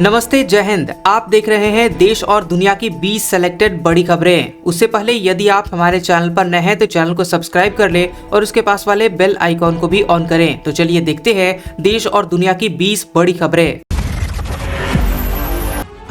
नमस्ते, जय हिंद। आप देख रहे हैं देश और दुनिया की 20 सेलेक्टेड बड़ी खबरें। उससे पहले यदि आप हमारे चैनल पर नए हैं तो चैनल को सब्सक्राइब कर ले और उसके पास वाले बेल आइकॉन को भी ऑन करें। तो चलिए देखते हैं देश और दुनिया की 20 बड़ी खबरें।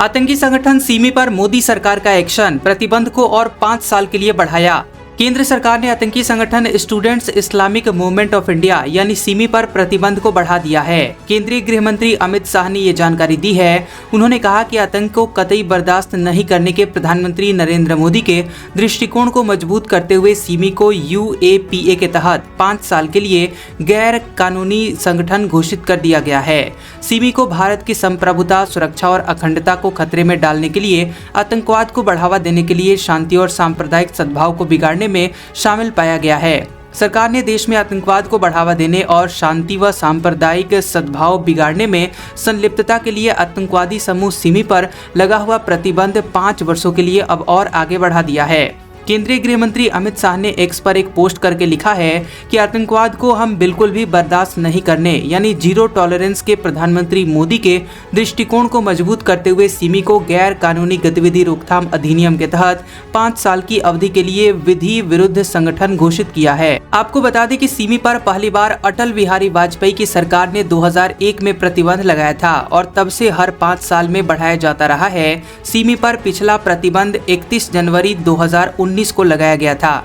आतंकी संगठन सिमी पर मोदी सरकार का एक्शन, प्रतिबंध को और 5 साल के लिए बढ़ाया। केंद्र सरकार ने आतंकी संगठन students Islamic movement of India यानी सिमी पर प्रतिबंध को बढ़ा दिया है। केंद्रीय गृह मंत्री अमित शाह ने ये जानकारी दी है। उन्होंने कहा कि आतंक को कतई बर्दाश्त नहीं करने के प्रधानमंत्री नरेंद्र मोदी के दृष्टिकोण को मजबूत करते हुए सिमी को UAPA के तहत 5 साल के लिए गैर कानूनी संगठन घोषित कर दिया गया है। सिमी को भारत की संप्रभुता, सुरक्षा और अखंडता को खतरे में डालने के लिए, आतंकवाद को बढ़ावा देने के लिए, शांति और सांप्रदायिक सद्भाव को बिगाड़ने में शामिल पाया गया है। सरकार ने देश में आतंकवाद को बढ़ावा देने और शांति व सांप्रदायिक सद्भाव बिगाड़ने में संलिप्तता के लिए आतंकवादी समूह सिमी पर लगा हुआ प्रतिबंध 5 वर्षों के लिए अब और आगे बढ़ा दिया है। केंद्रीय गृह मंत्री अमित शाह ने एक्स पर एक पोस्ट करके लिखा है कि आतंकवाद को हम बिल्कुल भी बर्दाश्त नहीं करने यानी जीरो टॉलरेंस के प्रधानमंत्री मोदी के दृष्टिकोण को मजबूत करते हुए सिमी को गैर कानूनी गतिविधि रोकथाम अधिनियम के तहत 5 साल की अवधि के लिए विधि विरुद्ध संगठन घोषित किया है। आपको बता दें कि सिमी पर पहली बार अटल बिहारी वाजपेयी की सरकार ने 2001 में प्रतिबंध लगाया था और तब से हर 5 साल में बढ़ाया जाता रहा है। सिमी पर पिछला प्रतिबंध 31 जनवरी 2019 को लगाया गया था।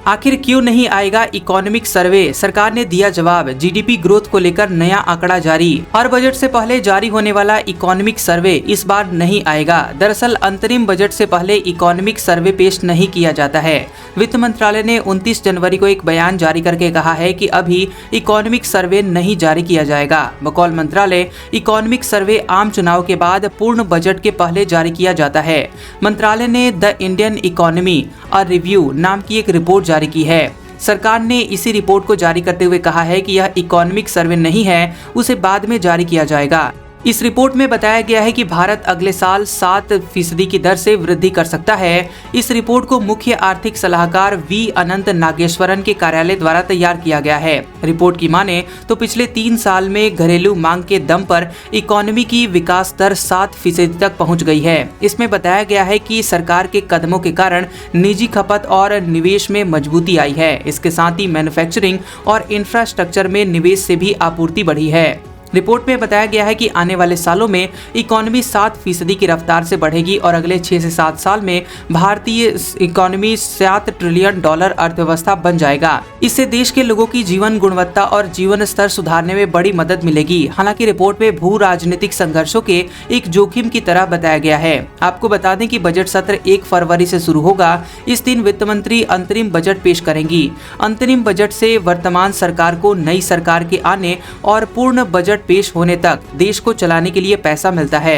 आखिर क्यों नहीं आएगा इकोनॉमिक सर्वे? सरकार ने दिया जवाब। GDP ग्रोथ को लेकर नया आंकड़ा जारी। हर बजट से पहले जारी होने वाला इकोनॉमिक सर्वे इस बार नहीं आएगा। दरअसल अंतरिम बजट से पहले इकोनॉमिक सर्वे पेश नहीं किया जाता है। वित्त मंत्रालय ने 29 जनवरी को एक बयान जारी करके कहा है कि अभी इकोनॉमिक सर्वे नहीं जारी किया जाएगा। बकौल मंत्रालय, इकोनॉमिक सर्वे आम चुनाव के बाद पूर्ण बजट के पहले जारी किया जाता है। मंत्रालय ने the Indian economy a review नाम की एक रिपोर्ट जारी की है। सरकार ने इसी रिपोर्ट को जारी करते हुए कहा है कि यह इकोनॉमिक सर्वे नहीं है, उसे बाद में जारी किया जाएगा। इस रिपोर्ट में बताया गया है कि भारत अगले साल 7% की दर से वृद्धि कर सकता है। इस रिपोर्ट को मुख्य आर्थिक सलाहकार V अनंत नागेश्वरन के कार्यालय द्वारा तैयार किया गया है। रिपोर्ट की माने तो पिछले 3 साल में घरेलू मांग के दम पर इकोनॉमी की विकास दर 7% तक पहुंच गई है। इसमें बताया गया है कि सरकार के कदमों के कारण निजी खपत और निवेश में मजबूती आई है। इसके साथ ही मैन्युफैक्चरिंग और इंफ्रास्ट्रक्चर में निवेश से भी आपूर्ति बढ़ी है। रिपोर्ट में बताया गया है कि आने वाले सालों में इकोनॉमी 7% की रफ्तार से बढ़ेगी और अगले 6 से 7 साल में भारतीय इकोनॉमी $7 ट्रिलियन अर्थव्यवस्था बन जाएगा। इससे देश के लोगों की जीवन गुणवत्ता और जीवन स्तर सुधारने में बड़ी मदद मिलेगी। हालांकि रिपोर्ट में भू राजनीतिक संघर्षों के एक जोखिम की तरह बताया गया है। आपको बता दें कि बजट सत्र 1 फरवरी से शुरू होगा। इस दिन वित्त मंत्री अंतरिम बजट पेश करेंगी। अंतरिम बजट से वर्तमान सरकार को नई सरकार के आने और पूर्ण बजट पेश होने तक देश को चलाने के लिए पैसा मिलता है।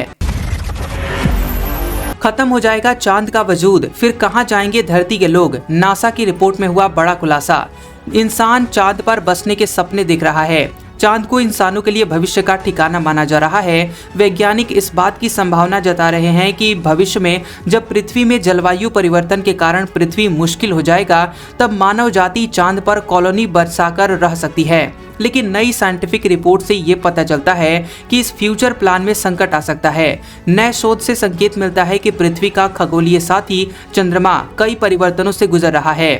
खत्म हो जाएगा चांद का वजूद, फिर कहां जाएंगे धरती के लोग? नासा की रिपोर्ट में हुआ बड़ा खुलासा। इंसान चांद पर बसने के सपने देख रहा है। चांद को इंसानों के लिए भविष्य का ठिकाना माना जा रहा है। वैज्ञानिक इस बात की संभावना जता रहे हैं कि भविष्य में जब पृथ्वी में जलवायु परिवर्तन के कारण पृथ्वी मुश्किल हो जाएगा, तब मानव जाति चांद पर कॉलोनी बसाकर रह सकती है। लेकिन नई साइंटिफिक रिपोर्ट से ये पता चलता है कि इस फ्यूचर प्लान में संकट आ सकता है। नए शोध से संकेत मिलता है कि पृथ्वी का खगोलीय साथी चंद्रमा कई परिवर्तनों से गुजर रहा है।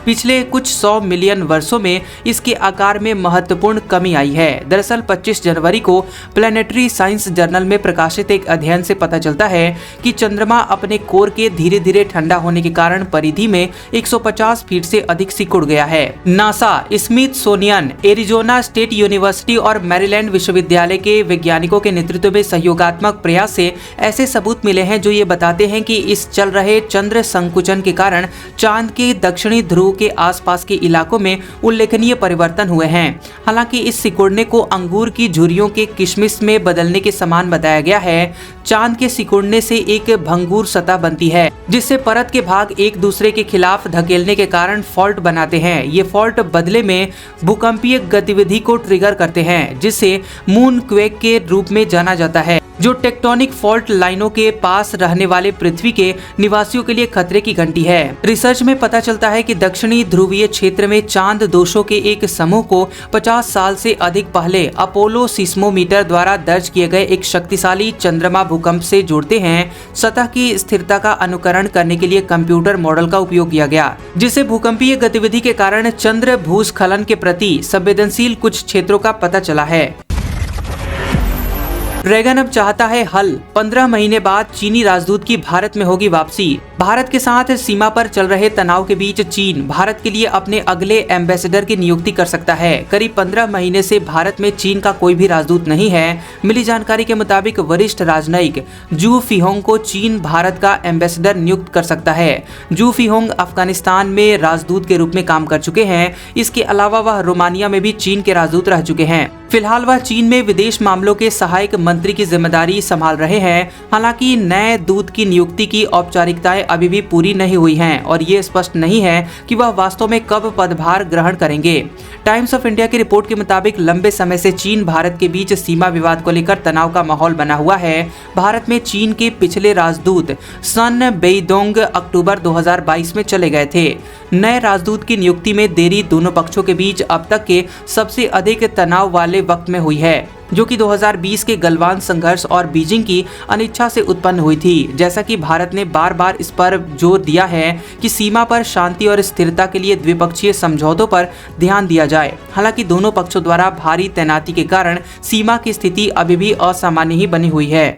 पिछले कुछ 100 मिलियन वर्षों में इसके आकार में महत्वपूर्ण कमी आई है। दरअसल 25 जनवरी को प्लैनेटरी साइंस जर्नल में प्रकाशित एक अध्ययन से पता चलता है कि चंद्रमा अपने कोर के धीरे धीरे ठंडा होने के कारण परिधि में 150 फीट से अधिक सिकुड़ गया है। NASA, Smithsonian, Arizona state university और मैरीलैंड विश्वविद्यालय के वैज्ञानिकों के नेतृत्व में सहयोगात्मक प्रयास से ऐसे सबूत मिले हैं जो ये बताते हैं कि इस चल रहे चंद्र संकुचन के कारण चांद के दक्षिणी ध्रुव के आसपास के इलाकों में उल्लेखनीय परिवर्तन हुए हैं। हालांकि इस सिकुड़ने को अंगूर की झुर्रियों के किशमिश में बदलने के समान बताया गया है। चांद के सिकुड़ने से एक भंगुर सतह बनती है, जिससे परत के भाग एक दूसरे के खिलाफ धकेलने के कारण फॉल्ट बनाते हैं। ये फॉल्ट बदले में भूकंपीय गतिविधि को ट्रिगर करते हैं, जिसे मून क्वेक के रूप में जाना जाता है। जो टेक्टोनिक फॉल्ट लाइनों के पास रहने वाले पृथ्वी के निवासियों के लिए खतरे की घंटी है। रिसर्च में पता चलता है कि दक्षिणी ध्रुवीय क्षेत्र में चांद दोषों के एक समूह को 50 साल से अधिक पहले अपोलो सिस्मोमीटर द्वारा दर्ज किए गए एक शक्तिशाली चंद्रमा भूकंप से जोड़ते हैं। सतह की स्थिरता का अनुकरण करने के लिए कंप्यूटर मॉडल का उपयोग किया गया, जिसे भूकंपीय गतिविधि के कारण चंद्र भूस्खलन के प्रति संवेदनशील कुछ क्षेत्रों का पता चला है। ड्रैगन अब चाहता है हल। 15 महीने बाद चीनी राजदूत की भारत में होगी वापसी। भारत के साथ सीमा पर चल रहे तनाव के बीच चीन भारत के लिए अपने अगले एम्बेसडर की नियुक्ति कर सकता है। करीब 15 महीने से भारत में चीन का कोई भी राजदूत नहीं है। मिली जानकारी के मुताबिक वरिष्ठ राजनयिक जू फिहोंग को चीन भारत का एम्बेसडर नियुक्त कर सकता है। जू फिहोंग अफगानिस्तान में राजदूत के रूप में काम कर चुके हैं। इसके अलावा वह रोमानिया में भी चीन के राजदूत रह चुके हैं। फिलहाल वह चीन में विदेश मामलों के सहायक मंत्री की जिम्मेदारी संभाल रहे हैं। हालांकि नए दूत की नियुक्ति की औपचारिकताएं अभी भी पूरी नहीं हुई हैं और ये स्पष्ट नहीं है कि वह वास्तव में कब पदभार ग्रहण करेंगे। टाइम्स ऑफ इंडिया की रिपोर्ट के मुताबिक लंबे समय से चीन भारत के बीच सीमा विवाद को लेकर तनाव का माहौल बना हुआ है। भारत में चीन के पिछले राजदूत सन बेइडोंग अक्टूबर 2022 में चले गए थे। नए राजदूत की नियुक्ति में देरी दोनों पक्षों के बीच अब तक के सबसे अधिक तनाव वाले वक्त में हुई है, जो कि 2020 के गलवान संघर्ष और बीजिंग की अनिच्छा से उत्पन्न हुई थी। जैसा कि भारत ने बार बार इस पर जोर दिया है कि सीमा पर शांति और स्थिरता के लिए द्विपक्षीय समझौतों पर ध्यान दिया जाए। हालांकि दोनों पक्षों द्वारा भारी तैनाती के कारण सीमा की स्थिति अभी भी असामान्य ही बनी हुई है।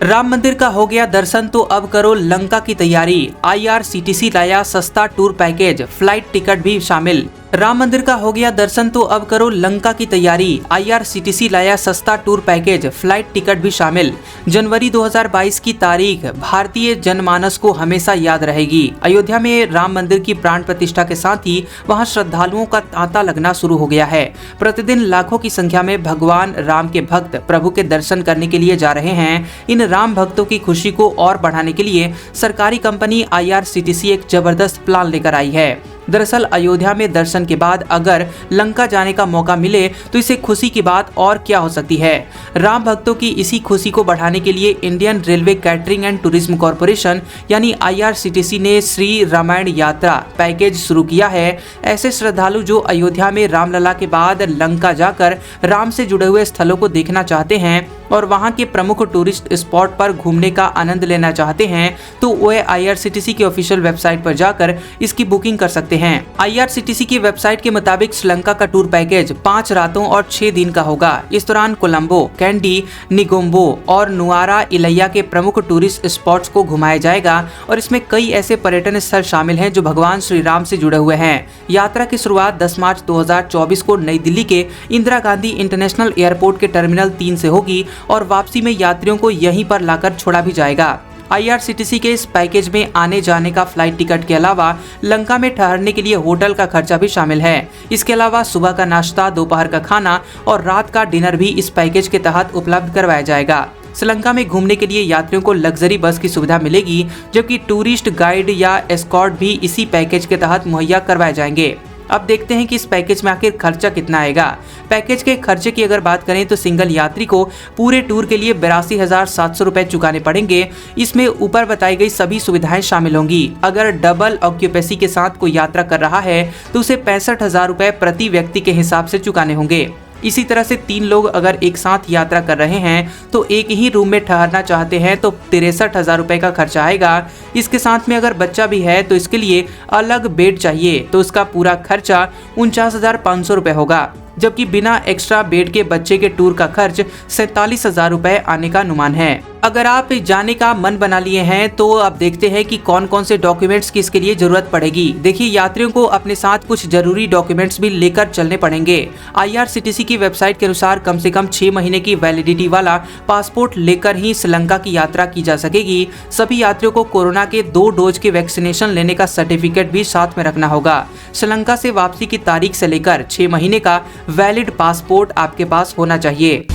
राम मंदिर का हो गया दर्शन तो अब करो लंका की तैयारी। IRCTC लाया सस्ता टूर पैकेज, फ्लाइट टिकट भी शामिल। राम मंदिर का हो गया दर्शन तो अब करो लंका की तैयारी। IRCTC लाया सस्ता टूर पैकेज, फ्लाइट टिकट भी शामिल। जनवरी 2022 की तारीख भारतीय जनमानस को हमेशा याद रहेगी। अयोध्या में राम मंदिर की प्राण प्रतिष्ठा के साथ ही वहां श्रद्धालुओं का तांता लगना शुरू हो गया है। प्रतिदिन लाखों की संख्या में भगवान राम के भक्त प्रभु के दर्शन करने के लिए जा रहे हैं। इन राम भक्तों की खुशी को और बढ़ाने के लिए सरकारी कंपनी IRCTC एक जबरदस्त प्लान लेकर आई है। दरअसल अयोध्या में दर्शन के बाद अगर लंका जाने का मौका मिले तो इसे खुशी की बात और क्या हो सकती है। राम भक्तों की इसी खुशी को बढ़ाने के लिए Indian railway catering and tourism corporation यानी IRCTC ने श्री रामायण यात्रा पैकेज शुरू किया है। ऐसे श्रद्धालु जो अयोध्या में रामलला के बाद लंका जाकर राम से जुड़े हुए स्थलों को देखना चाहते हैं और वहां के प्रमुख टूरिस्ट स्पॉट पर घूमने का आनंद लेना चाहते हैं तो वे IRCTC की ऑफिशियल वेबसाइट पर जाकर इसकी बुकिंग कर सकते हैं। IRCTC की वेबसाइट के मुताबिक श्रीलंका का टूर पैकेज 5 रातों और 6 दिन का होगा। इस दौरान कोलंबो, कैंडी, निगोम्बो और नुआरा इलैया के प्रमुख टूरिस्ट स्पॉट्स को घुमाया जाएगा और इसमें कई ऐसे पर्यटन स्थल शामिल हैं जो भगवान श्री राम से जुड़े हुए हैं। यात्रा की शुरुआत 10 मार्च 2024 को नई दिल्ली के इंदिरा गांधी इंटरनेशनल एयरपोर्ट के टर्मिनल 3 से होगी और वापसी में यात्रियों को यहीं पर लाकर छोड़ा भी जाएगा। IRCTC के इस पैकेज में आने जाने का फ्लाइट टिकट के अलावा लंका में ठहरने के लिए होटल का खर्चा भी शामिल है। इसके अलावा सुबह का नाश्ता, दोपहर का खाना और रात का डिनर भी इस पैकेज के तहत उपलब्ध करवाया जाएगा। श्रीलंका में घूमने के लिए यात्रियों को लग्जरी बस की सुविधा मिलेगी, जबकि टूरिस्ट गाइड या एस्कॉर्ट भी इसी पैकेज के तहत मुहैया करवाए जाएंगे। अब देखते हैं कि इस पैकेज में आखिर खर्चा कितना आएगा। पैकेज के खर्चे की अगर बात करें तो सिंगल यात्री को पूरे टूर के लिए 82,700 रुपए चुकाने पड़ेंगे। इसमें ऊपर बताई गई सभी सुविधाएं शामिल होंगी। अगर डबल ऑक्यूपेंसी के साथ कोई यात्रा कर रहा है तो उसे 65,000 रुपए प्रति व्यक्ति के हिसाब से चुकाने होंगे। इसी तरह से 3 लोग अगर एक साथ यात्रा कर रहे हैं तो एक ही रूम में ठहरना चाहते हैं तो 63,000 रुपए का खर्चा आएगा। इसके साथ में अगर बच्चा भी है तो इसके लिए अलग बेड चाहिए तो उसका पूरा खर्चा 49,500 रुपए होगा, जबकि बिना एक्स्ट्रा बेड के बच्चे के टूर का खर्च 47,000 रुपए आने का अनुमान है। अगर आप जाने का मन बना लिए हैं तो अब देखते हैं कि कौन कौन से डॉक्यूमेंट्स की इसके लिए जरूरत पड़ेगी। देखिए, यात्रियों को अपने साथ कुछ जरूरी डॉक्यूमेंट्स भी लेकर चलने पड़ेंगे। IRCTC की वेबसाइट के अनुसार कम से कम 6 महीने की वैलिडिटी वाला पासपोर्ट लेकर ही श्रीलंका की यात्रा की जा सकेगी। सभी यात्रियों को कोरोना के 2 डोज के वैक्सीनेशन लेने का सर्टिफिकेट भी साथ में रखना होगा। श्रीलंका से वापसी की तारीख से लेकर 6 महीने का वैलिड पासपोर्ट आपके पास होना चाहिए।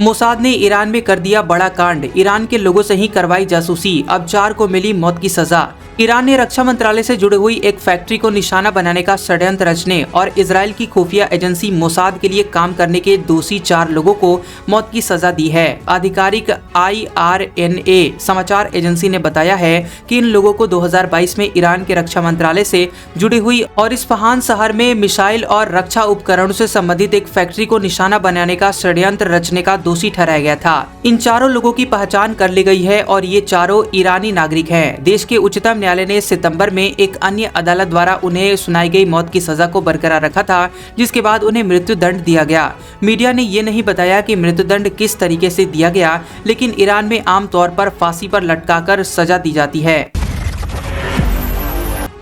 मोसाद ने ईरान में कर दिया बड़ा कांड, ईरान के लोगों से ही करवाई जासूसी, अब 4 को मिली मौत की सजा। ईरान ने रक्षा मंत्रालय से जुड़ी हुई एक फैक्ट्री को निशाना बनाने का षड्यंत्र रचने और इजराइल की खुफिया एजेंसी मोसाद के लिए काम करने के दोषी 4 लोगों को मौत की सजा दी है। आधिकारिक IRNA समाचार एजेंसी ने बताया है कि इन लोगों को 2022 में ईरान के रक्षा मंत्रालय से जुड़ी हुई और इस्फहान शहर में मिसाइल और रक्षा उपकरणों से संबंधित एक फैक्ट्री को निशाना बनाने का षड्यंत्र रचने का दोषी ठहराया गया था। इन चारों लोगों की पहचान कर ली गई है और ये चारों ईरानी नागरिक हैं। देश के उच्चतम न्यायालय ने सितंबर में एक अन्य अदालत द्वारा उन्हें सुनाई गई मौत की सजा को बरकरार रखा था, जिसके बाद उन्हें मृत्यु दंड दिया गया। मीडिया ने ये नहीं बताया कि मृत्यु दंड किस तरीके से दिया गया, लेकिन ईरान में आमतौर पर फांसी पर लटकाकर सजा दी जाती है।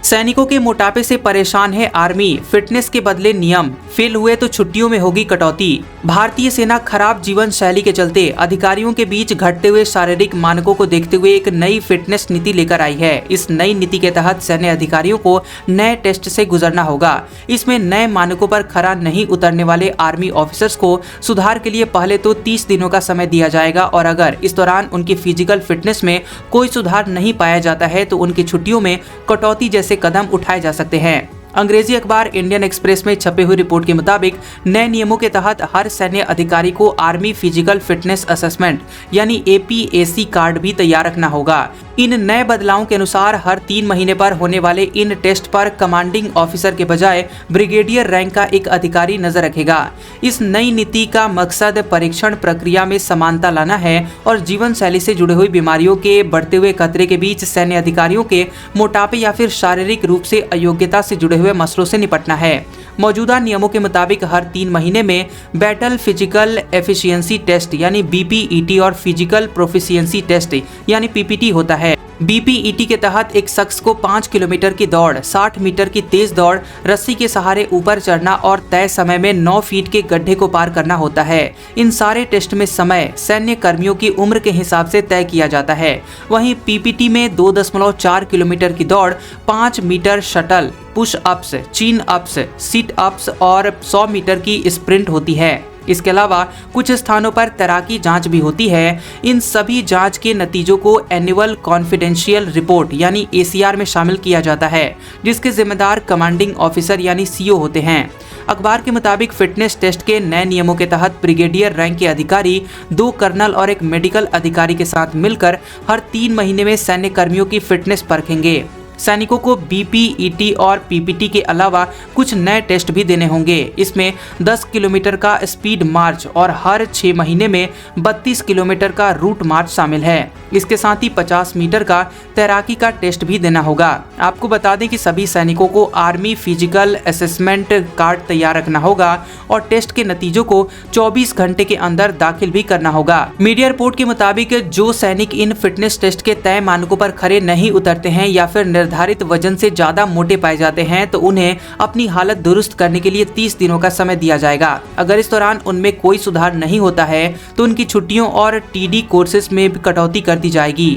सैनिकों के मोटापे से परेशान है आर्मी, फिटनेस के बदले नियम, फेल हुए तो छुट्टियों में होगी कटौती। भारतीय सेना खराब जीवन शैली के चलते अधिकारियों के बीच घटते हुए शारीरिक मानकों को देखते हुए एक नई फिटनेस नीति लेकर आई है। इस नई नीति के तहत सैन्य अधिकारियों को नए टेस्ट से गुजरना होगा। इसमें नए मानकों पर खरा नहीं उतरने वाले आर्मी ऑफिसर्स को सुधार के लिए पहले तो 30 दिनों का समय दिया जाएगा और अगर इस दौरान उनकी फिजिकल फिटनेस में कोई सुधार नहीं पाया जाता है तो उनकी छुट्टियों में कटौती जैसे कदम उठाए जा सकते हैं। अंग्रेजी अखबार इंडियन एक्सप्रेस में छपी हुई रिपोर्ट के मुताबिक नए नियमों के तहत हर सैन्य अधिकारी को आर्मी फिजिकल फिटनेस असेसमेंट यानी APAC कार्ड भी तैयार रखना होगा। इन नए बदलावों के अनुसार हर 3 महीने पर होने वाले इन टेस्ट पर कमांडिंग ऑफिसर के बजाय ब्रिगेडियर रैंक का एक अधिकारी नजर रखेगा। इस नई नीति का मकसद परीक्षण प्रक्रिया में समानता लाना है और जीवन शैली से जुड़ी हुई बीमारियों के बढ़ते हुए खतरे के बीच सैन्य अधिकारियों के मोटापे या फिर शारीरिक रूप से अयोग्यता से जुड़े हुए मसलों से निपटना है। मौजूदा नियमों के मुताबिक हर 3 महीने में बैटल फिजिकल एफिशिएंसी टेस्ट यानी BPET और फिजिकल प्रोफिशिएंसी टेस्ट यानी PPT होता है। BPET के तहत एक शख्स को 5 किलोमीटर की दौड़, 60 मीटर की तेज दौड़, रस्सी के सहारे ऊपर चढ़ना और तय समय में 9 फीट के गड्ढे को पार करना होता है। इन सारे टेस्ट में समय सैन्य कर्मियों की उम्र के हिसाब से तय किया जाता है। वहीं PPT में 2.4 किलोमीटर की दौड़, 5 metre shuttle, push ups, chin ups, sit ups और 100 मीटर की स्प्रिंट होती है। इसके अलावा कुछ स्थानों पर तैराकी जांच भी होती है। इन सभी जांच के नतीजों को एनुअल कॉन्फिडेंशियल रिपोर्ट यानी ACR में शामिल किया जाता है, जिसके जिम्मेदार कमांडिंग ऑफिसर यानी CO होते हैं। अखबार के मुताबिक फिटनेस टेस्ट के नए नियमों के तहत ब्रिगेडियर रैंक के अधिकारी 2 कर्नल और एक मेडिकल अधिकारी के साथ मिलकर हर 3 महीने में सैन्य कर्मियों की फिटनेस परखेंगे। सैनिकों को BPET और PPT के अलावा कुछ नए टेस्ट भी देने होंगे। इसमें 10 किलोमीटर का स्पीड मार्च और हर 6 महीने में 32 किलोमीटर का रूट मार्च शामिल है। इसके साथ ही 50 मीटर का तैराकी का टेस्ट भी देना होगा। आपको बता दें कि सभी सैनिकों को आर्मी फिजिकल असेसमेंट कार्ड तैयार रखना होगा और टेस्ट के नतीजों को 24 घंटे के अंदर दाखिल भी करना होगा। मीडिया रिपोर्ट के मुताबिक जो सैनिक इन फिटनेस टेस्ट के तय मानकों पर खरे नहीं उतरते हैं या फिर निर्धारित वजन से ज्यादा मोटे पाए जाते हैं तो उन्हें अपनी हालत दुरुस्त करने के लिए 30 दिनों का समय दिया जाएगा। अगर इस दौरान उनमें कोई सुधार नहीं होता है तो उनकी छुट्टियों और TD कोर्सेज में भी कटौती कर दी जाएगी।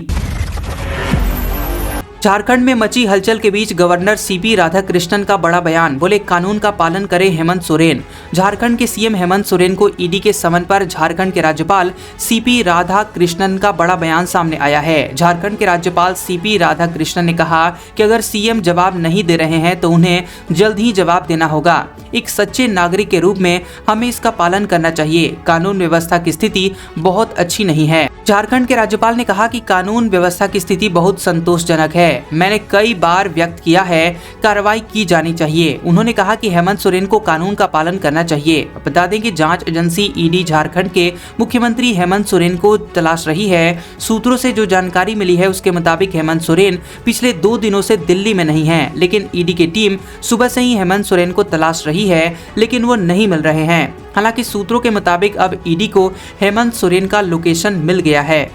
झारखंड में मची हलचल के बीच गवर्नर CP राधाकृष्णन का बड़ा बयान, बोले कानून का पालन करें हेमंत सोरेन। झारखंड के CM हेमंत सोरेन को ED के समन पर झारखंड के राज्यपाल CP राधाकृष्णन का बड़ा बयान सामने आया है। झारखंड के राज्यपाल CP राधाकृष्णन ने कहा कि अगर CM जवाब नहीं दे रहे हैं तो उन्हें जल्द ही जवाब देना होगा। एक सच्चे नागरिक के रूप में हमें इसका पालन करना चाहिए। कानून व्यवस्था की स्थिति बहुत अच्छी नहीं है। झारखंड के राज्यपाल ने कहा कि कानून व्यवस्था की स्थिति बहुत संतोषजनक है। मैंने कई बार व्यक्त किया है, कार्रवाई की जानी चाहिए। उन्होंने कहा कि हेमंत सोरेन को कानून का पालन करना चाहिए। बता दें कि जांच एजेंसी ED झारखंड के मुख्यमंत्री हेमंत सोरेन को तलाश रही है। सूत्रों से जो जानकारी मिली है उसके मुताबिक हेमंत सोरेन पिछले 2 दिनों से दिल्ली में नहीं है, लेकिन ED की टीम सुबह से ही हेमंत सोरेन को तलाश रही है, लेकिन वो नहीं मिल रहे हैं। हालांकि सूत्रों के मुताबिक अब ED को हेमंत सोरेन का लोकेशन मिल गया है।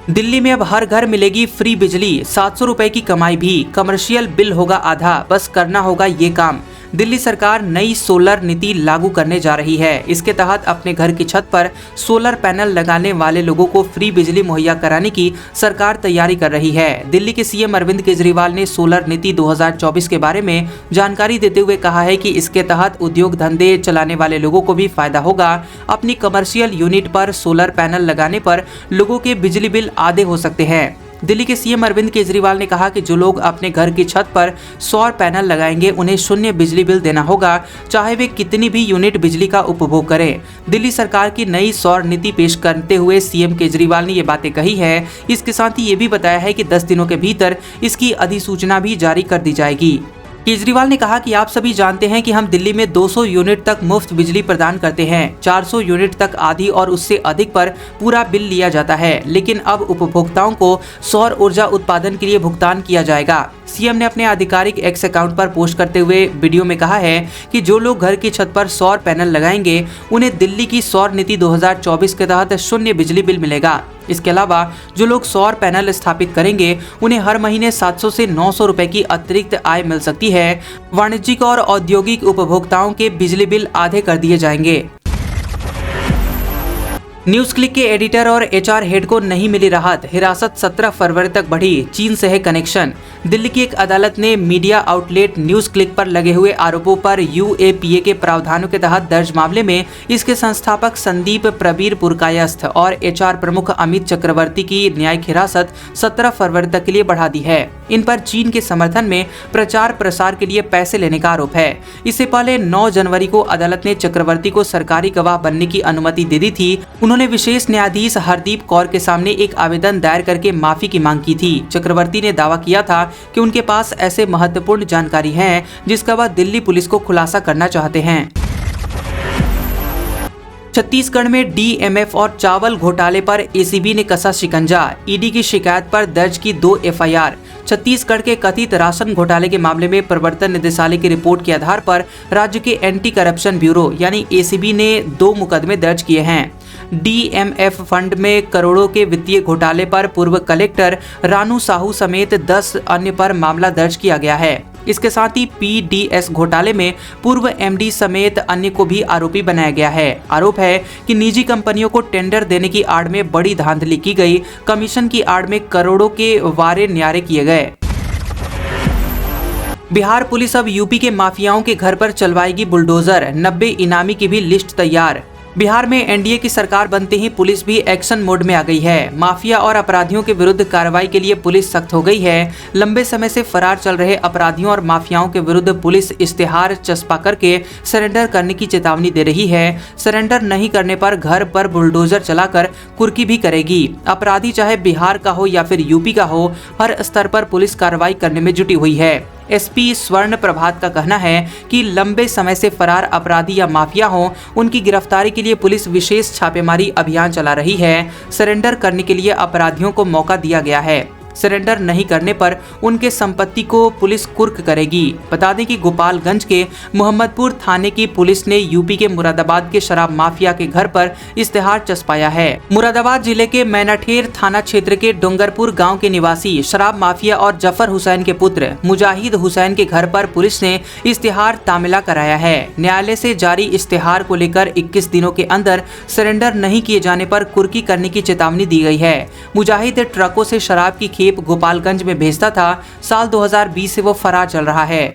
दिल्ली में अब हर घर मिलेगी फ्री बिजली, 700 रुपए की कमाई भी, कमर्शियल बिल होगा आधा, बस करना होगा ये काम। दिल्ली सरकार नई सोलर नीति लागू करने जा रही है। इसके तहत अपने घर की छत पर सोलर पैनल लगाने वाले लोगों को फ्री बिजली मुहैया कराने की सरकार तैयारी कर रही है। दिल्ली के CM अरविंद केजरीवाल ने सोलर नीति 2024 के बारे में जानकारी देते हुए कहा है कि इसके तहत उद्योग धंधे चलाने वाले लोगों को भी फायदा होगा। अपनी कमर्शियल यूनिट पर सोलर पैनल लगाने पर लोगों के बिजली बिल आधे हो सकते हैं। दिल्ली के सीएम अरविंद केजरीवाल ने कहा कि जो लोग अपने घर की छत पर सौर पैनल लगाएंगे उन्हें शून्य बिजली बिल देना होगा, चाहे वे कितनी भी यूनिट बिजली का उपभोग करें। दिल्ली सरकार की नई सौर नीति पेश करते हुए सीएम केजरीवाल ने ये बातें कही है। इसके साथ ही ये भी बताया है कि 10 दिनों के भीतर इसकी अधिसूचना भी जारी कर दी जाएगी। केजरीवाल ने कहा कि आप सभी जानते हैं कि हम दिल्ली में 200 यूनिट तक मुफ्त बिजली प्रदान करते हैं, 400 यूनिट तक आधी और उससे अधिक पर पूरा बिल लिया जाता है, लेकिन अब उपभोक्ताओं को सौर ऊर्जा उत्पादन के लिए भुगतान किया जाएगा। सीएम ने अपने आधिकारिक एक्स अकाउंट पर पोस्ट करते हुए वीडियो में कहा है कि जो लोग घर की छत पर सौर पैनल लगाएंगे उन्हें दिल्ली की सौर नीति 2024 के तहत शून्य बिजली बिल मिलेगा। इसके अलावा जो लोग सौर पैनल स्थापित करेंगे उन्हें हर महीने 700 से 900 रुपए की अतिरिक्त आय मिल सकती है। वाणिज्यिक और औद्योगिक उपभोक्ताओं के बिजली बिल आधे कर दिए जाएंगे। न्यूज क्लिक के एडिटर और एचआर हेड को नहीं मिली राहत, हिरासत 17 फरवरी तक बढ़ी, चीन से है कनेक्शन। दिल्ली की एक अदालत ने मीडिया आउटलेट न्यूज क्लिक पर लगे हुए आरोपों पर यूएपीए के प्रावधानों के तहत दर्ज मामले में इसके संस्थापक संदीप प्रबीर पुरकायस्थ और एचआर प्रमुख अमित चक्रवर्ती की न्यायिक हिरासत 17 फरवरी तक के लिए बढ़ा दी है। इन पर चीन के समर्थन में प्रचार प्रसार के लिए पैसे लेने का आरोप है। इससे पहले 9 जनवरी को अदालत ने चक्रवर्ती को सरकारी गवाह बनने की अनुमति दे दी थी। उन्होंने विशेष न्यायाधीश हरदीप कौर के सामने एक आवेदन दायर करके माफी की मांग की थी। चक्रवर्ती ने दावा किया था कि उनके पास ऐसे महत्वपूर्ण जानकारी है जिसका वह दिल्ली पुलिस को खुलासा करना चाहते हैं। छत्तीसगढ़ में डीएमएफ और चावल घोटाले पर एसीबी ने कसा शिकंजा, ईडी की शिकायत पर दर्ज की 2 एफआईआर। छत्तीसगढ़ के कथित राशन घोटाले के मामले में प्रवर्तन निदेशालय की रिपोर्ट के आधार पर राज्य के एंटी करप्शन ब्यूरो यानी एसीबी ने 2 मुकदमे दर्ज किए हैं। डीएमएफ फंड में करोड़ों के वित्तीय घोटाले पर पूर्व कलेक्टर रानू साहू समेत 10 अन्य पर मामला दर्ज किया गया है। इसके साथ ही पीडीएस घोटाले में पूर्व एमडी समेत अन्य को भी आरोपी बनाया गया है। आरोप है कि निजी कंपनियों को टेंडर देने की आड़ में बड़ी धांधली की गई, कमीशन की आड़ में करोड़ों के वारे न्यारे किए गए। बिहार पुलिस अब यूपी के माफियाओं के घर पर चलवाएगी बुलडोजर, 90 इनामी की भी लिस्ट तैयार। बिहार में एनडीए की सरकार बनते ही पुलिस भी एक्शन मोड में आ गई है। माफिया और अपराधियों के विरुद्ध कार्रवाई के लिए पुलिस सख्त हो गई है। लंबे समय से फरार चल रहे अपराधियों और माफियाओं के विरुद्ध पुलिस इश्तेहार चस्पा करके सरेंडर करने की चेतावनी दे रही है। सरेंडर नहीं करने पर घर पर बुलडोजर चलाकर कुर्की भी करेगी। अपराधी चाहे बिहार का हो या फिर यूपी का हो, हर स्तर पर पुलिस कार्रवाई करने में जुटी हुई है। एसपी स्वर्ण प्रभात का कहना है कि लंबे समय से फरार अपराधी या माफिया हो, उनकी गिरफ्तारी के लिए पुलिस विशेष छापेमारी अभियान चला रही है। सरेंडर करने के लिए अपराधियों को मौका दिया गया है। सरेंडर नहीं करने पर उनके संपत्ति को पुलिस कुर्क करेगी। बता दें कि गोपालगंज के मोहम्मदपुर थाने की पुलिस ने यूपी के मुरादाबाद के शराब माफिया के घर पर इश्तेहार चस्पाया है। मुरादाबाद जिले के मैनाठेर थाना क्षेत्र के डोंगरपुर गांव के निवासी शराब माफिया और जफर हुसैन के पुत्र मुजाहिद हुसैन के घर पर पुलिस ने इश्तेहार तामिला कराया है। न्यायालय से जारी इश्तेहार को लेकर 21 दिनों के अंदर सरेंडर नहीं किए जाने पर कुर्की करने की चेतावनी दी गई है। मुजाहिद ट्रकों से शराब की खेप गोपालगंज में भेजता था। साल 2020 से वो फरार चल रहा है।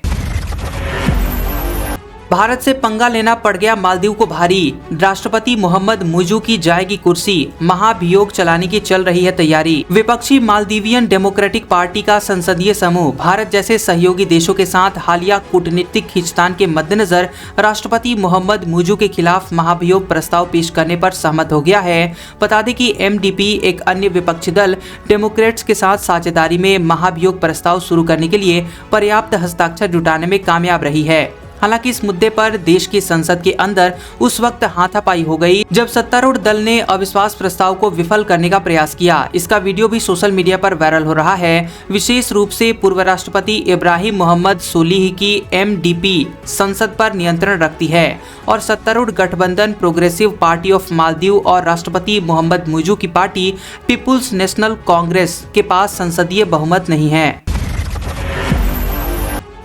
भारत से पंगा लेना पड़ गया मालदीव को भारी, राष्ट्रपति मोहम्मद मुजू की जाएगी कुर्सी, महाभियोग चलाने की चल रही है तैयारी। विपक्षी मालदीवियन डेमोक्रेटिक पार्टी का संसदीय समूह भारत जैसे सहयोगी देशों के साथ हालिया कूटनीतिक खींचतान के मद्देनजर राष्ट्रपति मोहम्मद मुजू के खिलाफ महाभियोग प्रस्ताव पेश करने पर सहमत हो गया है। बता दें कि एमडीपी एक अन्य विपक्षी दल डेमोक्रेट्स के साथ साझेदारी में महाभियोग प्रस्ताव शुरू करने के लिए पर्याप्त हस्ताक्षर जुटाने में कामयाब रही है। हालांकि इस मुद्दे पर देश की संसद के अंदर उस वक्त हाथापाई हो गई जब सत्तारूढ़ दल ने अविश्वास प्रस्ताव को विफल करने का प्रयास किया। इसका वीडियो भी सोशल मीडिया पर वायरल हो रहा है। विशेष रूप से पूर्व राष्ट्रपति इब्राहिम मोहम्मद सोलिह की एमडीपी संसद पर नियंत्रण रखती है और सत्तारूढ़ गठबंधन प्रोग्रेसिव पार्टी ऑफ मालदीव और राष्ट्रपति मोहम्मद मुजू की पार्टी पीपुल्स नेशनल कांग्रेस के पास संसदीय बहुमत नहीं है।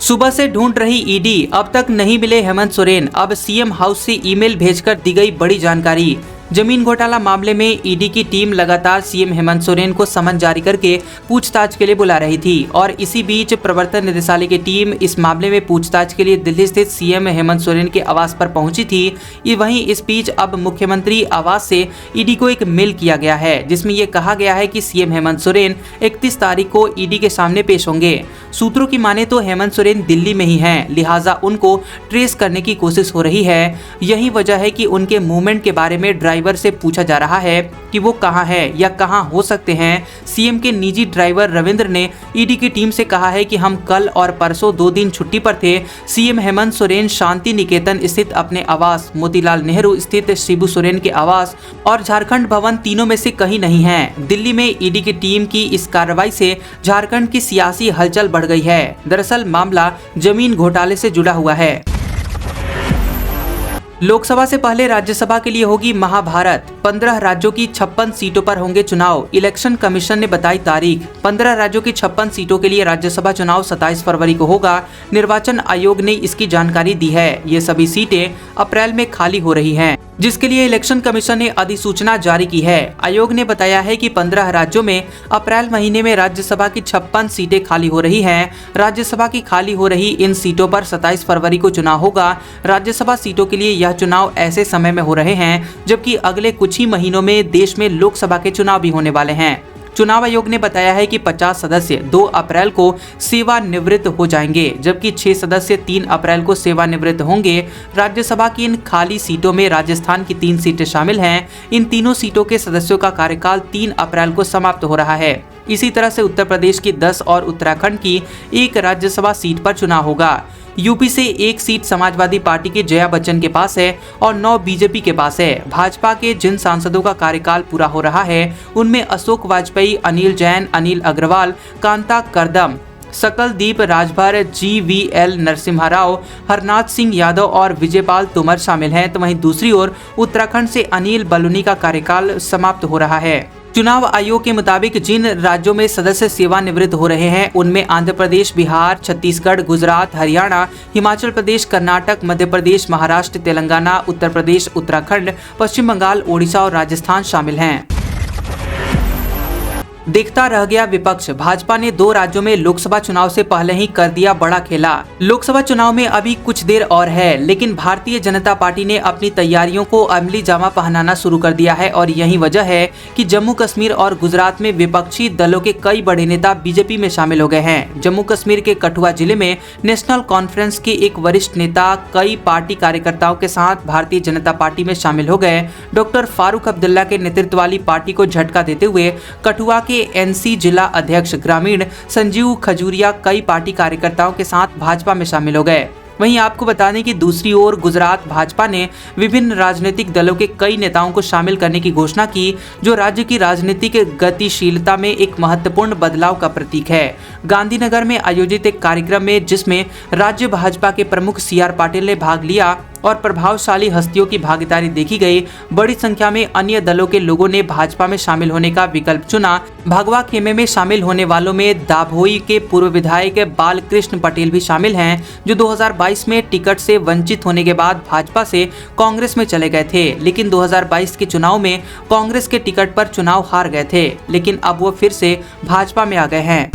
सुबह से ढूंढ रही ईडी, अब तक नहीं मिले हेमंत सोरेन। अब सीएम हाउस से ईमेल भेजकर दी गई बड़ी जानकारी। जमीन घोटाला मामले में ईडी की टीम लगातार सीएम हेमंत सोरेन को समन जारी करके पूछताछ के लिए बुला रही थी और इसी बीच प्रवर्तन निदेशालय की टीम इस मामले में पूछताछ के लिए दिल्ली स्थित सीएम हेमंत सोरेन के आवास पर पहुंची थी। वहीं इस बीच अब मुख्यमंत्री आवास से ईडी को एक मेल किया गया है जिसमें यह कहा गया है कि सीएम हेमंत सोरेन 31 तारीख को ईडी के सामने पेश होंगे। सूत्रों की माने तो हेमंत सोरेन दिल्ली में ही हैं, लिहाजा उनको ट्रेस करने की कोशिश हो रही है। यही वजह है कि उनके मूवमेंट के बारे में ड्राइवर से पूछा जा रहा है कि वो कहां है या कहां हो सकते हैं। सीएम के निजी ड्राइवर रविंद्र ने ईडी की टीम से कहा है कि हम कल और परसों 2 दिन छुट्टी पर थे। सीएम हेमंत सोरेन शांति निकेतन स्थित अपने आवास, मोतीलाल नेहरू स्थित शिबू सोरेन के आवास और झारखंड भवन तीनों में से कहीं नहीं है। दिल्ली में ईडी की टीम की इस कार्रवाई से झारखंड की सियासी हलचल बढ़ गई है। दरअसल मामला जमीन घोटाले से जुड़ा हुआ है। लोकसभा से पहले राज्यसभा के लिए होगी महाभारत। 15 राज्यों की 56 सीटों पर होंगे चुनाव। इलेक्शन कमीशन ने बताई तारीख। 15 राज्यों की 56 सीटों के लिए राज्यसभा चुनाव 27 फरवरी को होगा। निर्वाचन आयोग ने इसकी जानकारी दी है। ये सभी सीटें अप्रैल में खाली हो रही हैं, जिसके लिए इलेक्शन कमीशन ने अधिसूचना जारी की है। आयोग ने बताया है कि 15 राज्यों में अप्रैल महीने में राज्यसभा की 56 सीटें खाली हो रही हैं। राज्यसभा की खाली हो रही इन सीटों पर 27 फरवरी को चुनाव होगा। राज्यसभा सीटों के लिए यह चुनाव ऐसे समय में हो रहे हैं जबकि अगले कुछ ही महीनों में देश में लोकसभा के चुनाव भी होने वाले हैं। चुनाव आयोग ने बताया है कि 50 सदस्य 2 अप्रैल को सेवानिवृत्त हो जाएंगे, जबकि 6 सदस्य 3 अप्रैल को सेवानिवृत्त होंगे। राज्यसभा की इन खाली सीटों में राजस्थान की 3 सीटें शामिल हैं। इन तीनों सीटों के सदस्यों का कार्यकाल 3 अप्रैल को समाप्त हो रहा है। इसी तरह से उत्तर प्रदेश की 10 और उत्तराखंड की 1 राज्यसभा सीट पर चुनाव होगा। यूपी से 1 सीट समाजवादी पार्टी के जया बच्चन के पास है और 9 बीजेपी के पास है। भाजपा के जिन सांसदों का कार्यकाल पूरा हो रहा है उनमें अशोक वाजपेयी, अनिल जैन, अनिल अग्रवाल, कांता करदम, सकलदीप राजभर, GVL नरसिम्हा राव, हरनाथ सिंह यादव और विजयपाल तोमर शामिल हैं। तो वहीं दूसरी ओर उत्तराखंड से अनिल बलूनी का कार्यकाल समाप्त हो रहा है। चुनाव आयोग के मुताबिक जिन राज्यों में सदस्य सेवानिवृत्त हो रहे हैं उनमें आंध्र प्रदेश, बिहार, छत्तीसगढ़, गुजरात, हरियाणा, हिमाचल प्रदेश, कर्नाटक, मध्य प्रदेश, महाराष्ट्र, तेलंगाना, उत्तर प्रदेश, उत्तराखंड, पश्चिम बंगाल, ओडिशा और राजस्थान शामिल हैं। देखता रह गया विपक्ष। भाजपा ने 2 राज्यों में लोकसभा चुनाव से पहले ही कर दिया बड़ा खेला। लोकसभा चुनाव में अभी कुछ देर और है, लेकिन भारतीय जनता पार्टी ने अपनी तैयारियों को अमली जामा पहनाना शुरू कर दिया है और यही वजह है कि जम्मू कश्मीर और गुजरात में विपक्षी दलों के कई बड़े नेता बीजेपी में शामिल हो गए हैं। जम्मू कश्मीर के कठुआ जिले में नेशनल कॉन्फ्रेंस के एक वरिष्ठ नेता कई पार्टी कार्यकर्ताओं के साथ भारतीय जनता पार्टी में शामिल हो गए। डॉक्टर फारूक अब्दुल्ला के नेतृत्व वाली पार्टी को झटका देते हुए कठुआ के NC जिला अध्यक्ष ग्रामीण संजीव खजूरिया कई पार्टी कार्यकर्ताओं के साथ भाजपा में शामिल हो गए। वहीं आपको बता दें कि दूसरी ओर गुजरात भाजपा ने विभिन्न राजनीतिक दलों के कई नेताओं को शामिल करने की घोषणा की, जो राज्य की राजनीतिक गतिशीलता में एक महत्वपूर्ण बदलाव का प्रतीक है। गांधीनगर में आयोजित एक कार्यक्रम में जिसमें राज्य भाजपा के प्रमुख CR पाटिल ने भाग लिया और प्रभावशाली हस्तियों की भागीदारी देखी गई। बड़ी संख्या में अन्य दलों के लोगों ने भाजपा में शामिल होने का विकल्प चुना। भगवा खेमे में शामिल होने वालों में दाभोई के पूर्व विधायक बालकृष्ण पटेल भी शामिल हैं, जो 2022 में टिकट से वंचित होने के बाद भाजपा से कांग्रेस में चले गए थे, लेकिन 2022 के चुनाव में कांग्रेस के टिकट पर चुनाव हार गए थे, लेकिन अब वो फिर से भाजपा में आ गए हैं।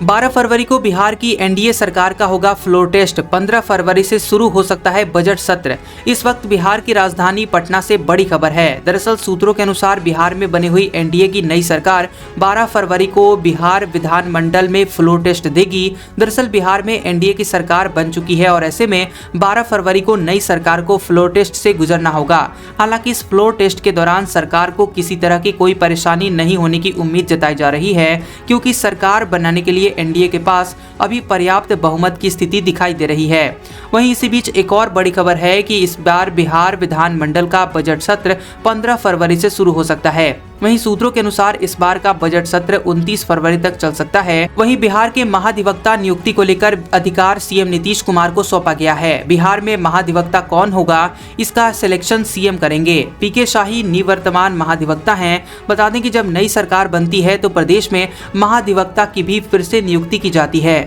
12 फरवरी को बिहार की NDA सरकार का होगा फ्लोर टेस्ट। 15 फरवरी से शुरू हो सकता है बजट सत्र। इस वक्त बिहार की राजधानी पटना से बड़ी खबर है। दरअसल सूत्रों के अनुसार बिहार में बनी हुई NDA की नई सरकार 12 फरवरी को बिहार विधानमंडल में फ्लोर टेस्ट देगी। दरअसल बिहार में NDA की सरकार बन चुकी है और ऐसे में 12 फरवरी को नई सरकार को फ्लोर टेस्ट से गुजरना होगा। हालांकि इस फ्लोर टेस्ट के दौरान सरकार को किसी तरह की कोई परेशानी नहीं होने की उम्मीद जताई जा रही है, क्योंकि सरकार बनाने के लिए NDA के पास अभी पर्याप्त बहुमत की स्थिति दिखाई दे रही है। वहीं इसी बीच एक और बड़ी खबर है कि इस बार बिहार विधानमंडल का बजट सत्र 15 फरवरी से शुरू हो सकता है। वहीं सूत्रों के अनुसार इस बार का बजट सत्र 29 फरवरी तक चल सकता है। वहीं बिहार के महाधिवक्ता नियुक्ति को लेकर अधिकार CM नीतीश कुमार को सौंपा गया है। बिहार में महाधिवक्ता कौन होगा, इसका सिलेक्शन CM करेंगे। PK शाही निवर्तमान महाधिवक्ता हैं। बता दें कि जब नई सरकार बनती है तो प्रदेश में महाधिवक्ता की भी फिर से नियुक्ति की जाती है।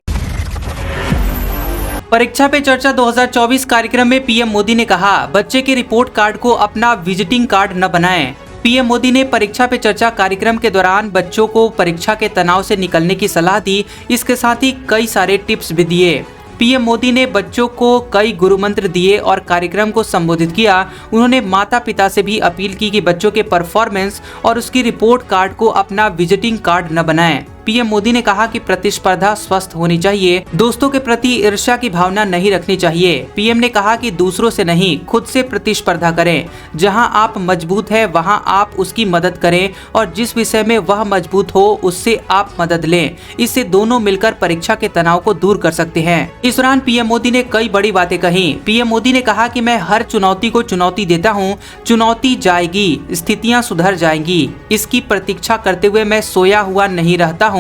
परीक्षा पे चर्चा 2024 कार्यक्रम में पीएम मोदी ने कहा, बच्चे के रिपोर्ट कार्ड को अपना विजिटिंग कार्ड न बनाएं। पीएम मोदी ने परीक्षा पे चर्चा कार्यक्रम के दौरान बच्चों को परीक्षा के तनाव से निकलने की सलाह दी। इसके साथ ही कई सारे टिप्स भी दिए। पीएम मोदी ने बच्चों को कई गुरु मंत्र दिए और कार्यक्रम को संबोधित किया। उन्होंने माता पिता से भी अपील की कि बच्चों के परफॉर्मेंस और उसकी रिपोर्ट कार्ड को अपना विजिटिंग कार्ड न बनाएं। पीएम मोदी ने कहा कि प्रतिस्पर्धा स्वस्थ होनी चाहिए, दोस्तों के प्रति ईर्ष्या की भावना नहीं रखनी चाहिए। पीएम ने कहा कि दूसरों से नहीं, खुद से प्रतिस्पर्धा करें। जहां आप मजबूत हैं वहां आप उसकी मदद करें और जिस विषय में वह मजबूत हो उससे आप मदद लें। इससे दोनों मिलकर परीक्षा के तनाव को दूर कर सकते हैं। इस दौरान पीएम मोदी ने कई बड़ी बातें कही। पीएम मोदी ने कहा कि मैं हर चुनौती को चुनौती देता हूँ, चुनौती जाएगी, स्थितियाँ सुधर जाएंगी। इसकी प्रतीक्षा करते हुए मैं सोया हुआ नहीं रहता हूं,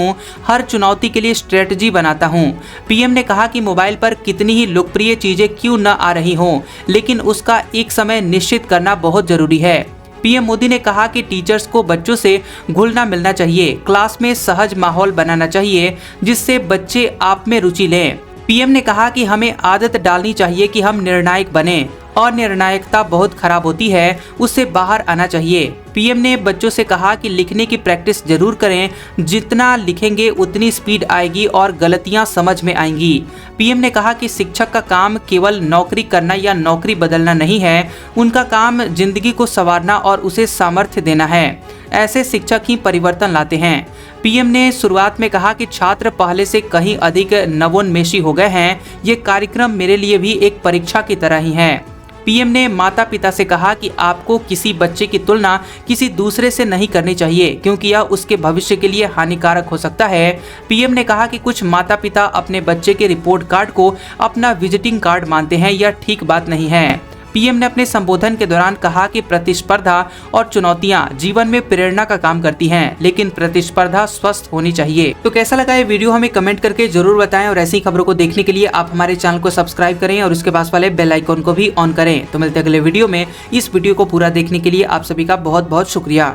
हर चुनौती के लिए स्ट्रेटजी बनाता हूं। पीएम ने कहा कि मोबाइल पर कितनी ही लोकप्रिय चीजें क्यों न आ रही हों, लेकिन उसका एक समय निश्चित करना बहुत जरूरी है। पीएम मोदी ने कहा कि टीचर्स को बच्चों से घुलना मिलना चाहिए, क्लास में सहज माहौल बनाना चाहिए जिससे बच्चे आप में रुचि लें। पीएम ने कहा कि हमें आदत डालनी चाहिए कि हम निर्णायक बने और निर्णायकता बहुत खराब होती है, उससे बाहर आना चाहिए। पीएम ने बच्चों से कहा कि लिखने की प्रैक्टिस जरूर करें, जितना लिखेंगे उतनी स्पीड आएगी और गलतियां समझ में आएंगी। पीएम ने कहा कि शिक्षक का काम केवल नौकरी करना या नौकरी बदलना नहीं है, उनका काम जिंदगी को संवारना और उसे सामर्थ्य देना है। ऐसे शिक्षक ही परिवर्तन लाते हैं। पीएम ने शुरुआत में कहा कि छात्र पहले से कहीं अधिक नवोन्मेषी हो गए हैं। ये कार्यक्रम मेरे लिए भी एक परीक्षा की तरह ही है। पीएम ने माता पिता से कहा कि आपको किसी बच्चे की तुलना किसी दूसरे से नहीं करनी चाहिए, क्योंकि यह उसके भविष्य के लिए हानिकारक हो सकता है। पीएम ने कहा कि कुछ माता पिता अपने बच्चे के रिपोर्ट कार्ड को अपना विजिटिंग कार्ड मानते हैं, यह ठीक बात नहीं है। पीएम ने अपने संबोधन के दौरान कहा कि प्रतिस्पर्धा और चुनौतियां जीवन में प्रेरणा का काम करती हैं, लेकिन प्रतिस्पर्धा स्वस्थ होनी चाहिए। तो कैसा लगा ये वीडियो हमें कमेंट करके जरूर बताएं और ऐसी खबरों को देखने के लिए आप हमारे चैनल को सब्सक्राइब करें और उसके पास वाले बेल आइकन को भी ऑन करें। तो मिलते हैं अगले वीडियो में। इस वीडियो को पूरा देखने के लिए आप सभी का बहुत बहुत शुक्रिया।